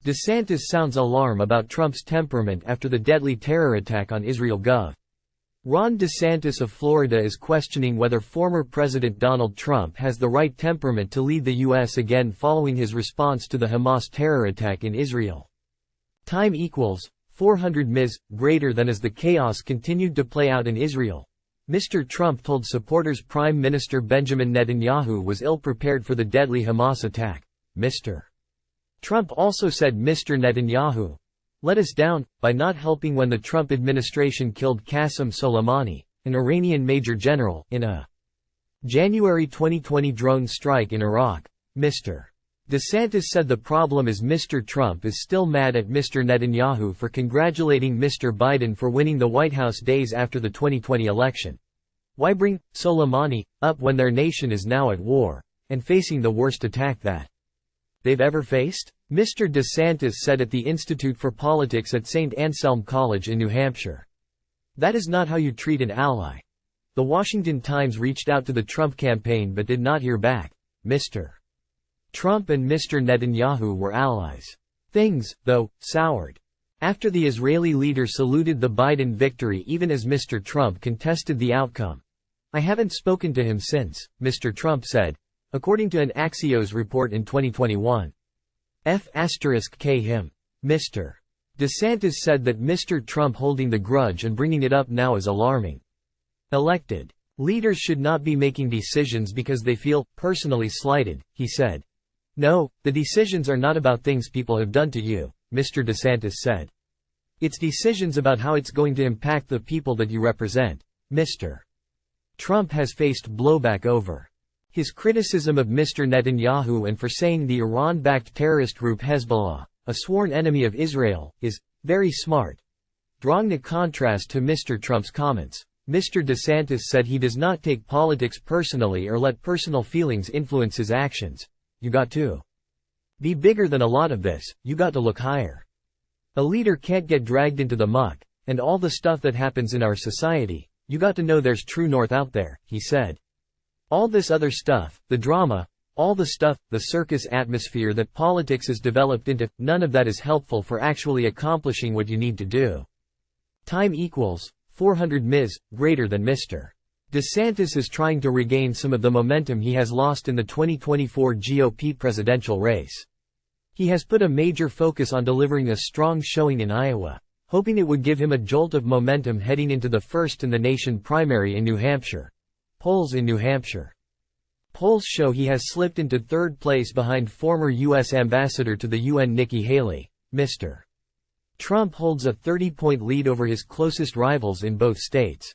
DeSantis sounds alarm about Trump's temperament after the deadly terror attack on Israel. Gov. Ron DeSantis of Florida is questioning whether former President Donald Trump has the right temperament to lead the U.S. again following his response to the Hamas terror attack in Israel. Time equals 400 ms. greater than as the chaos continued to play out in Israel. Mr. Trump told supporters Prime Minister Benjamin Netanyahu was ill-prepared for the deadly Hamas attack. Mr. Trump also said Mr. Netanyahu let us down by not helping when the Trump administration killed Qasem Soleimani, an Iranian major general, in a January 2020 drone strike in Iraq. Mr. DeSantis said the problem is Mr. Trump is still mad at Mr. Netanyahu for congratulating Mr. Biden for winning the White House days after the 2020 election. Why bring Soleimani up when their nation is now at war and facing the worst attack that they've ever faced? Mr. DeSantis said at the Institute for Politics at Saint Anselm College in New Hampshire. That is not how you treat an ally. The Washington Times reached out to the Trump campaign but did not hear back. Mr. Trump and Mr. Netanyahu were allies. Things, though, soured after the Israeli leader saluted the Biden victory even as Mr. Trump contested the outcome. I haven't spoken to him since, Mr. Trump said, according to an Axios report in 2021. K him. Mr. DeSantis said that Mr. Trump holding the grudge and bringing it up now is alarming. Elected leaders should not be making decisions because they feel personally slighted, he said. No, the decisions are not about things people have done to you, Mr. DeSantis said. It's decisions about how it's going to impact the people that you represent. Mr. Trump has faced blowback over his criticism of Mr. Netanyahu and for saying the Iran-backed terrorist group Hezbollah, a sworn enemy of Israel, is very smart, drawing a contrast to Mr. Trump's comments. Mr. DeSantis said he does not take politics personally or let personal feelings influence his actions. You got to be bigger than a lot of this, you got to look higher. A leader can't get dragged into the muck, and all the stuff that happens in our society, you got to know there's true north out there, he said. All this other stuff, the drama, all the stuff, the circus atmosphere that politics has developed into, none of that is helpful for actually accomplishing what you need to do. Time equals 400 ms. greater than Mr. DeSantis is trying to regain some of the momentum he has lost in the 2024 GOP presidential race. He has put a major focus on delivering a strong showing in Iowa, hoping it would give him a jolt of momentum heading into the first-in-the-nation primary in New Hampshire. Polls in New Hampshire. Polls show he has slipped into third place behind former U.S. Ambassador to the UN Nikki Haley. Mr. Trump holds a 30-point lead over his closest rivals in both states.